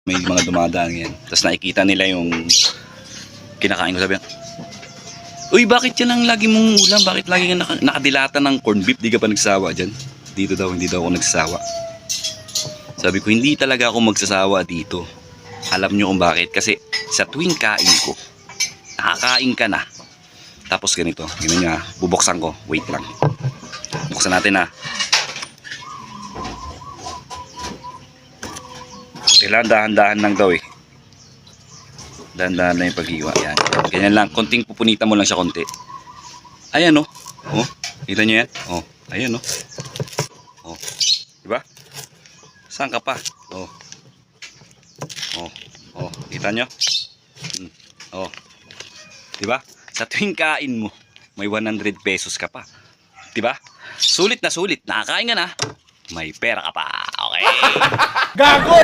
May mga dumadaan yan. Tapos nakikita nila yung kinakain ko. Sabi niya, uy, bakit yan ang lagi mong ulam? Bakit lagi nga nakadilata ng corned beef? Di ka pa nagsasawa dyan? Dito daw, hindi daw ako nagsasawa. Sabi ko, hindi talaga ako magsasawa dito. Alam nyo kung bakit? Kasi sa tuwing kain ko, nakakain ka na. Tapos ganito, yun nga, bubuksan ko. Wait lang. Buksan natin ha. Kailangan dahan-dahan lang daw eh. Dahan-dahan lang yung pag-iwa. Yan. Ganyan lang. Konting pupunitan mo lang siya konti. Ayan o. Oh. Kita nyo yan? Oh. Ayan o. Oh. Diba? Saan ka pa? Oh. Oh. Oh. Kita nyo? Oh. Diba? Sa tuwing kain mo, may 100 pesos ka pa. Diba? Sulit na sulit. Nakakain ka na. May pera ka pa. Okay. Gago!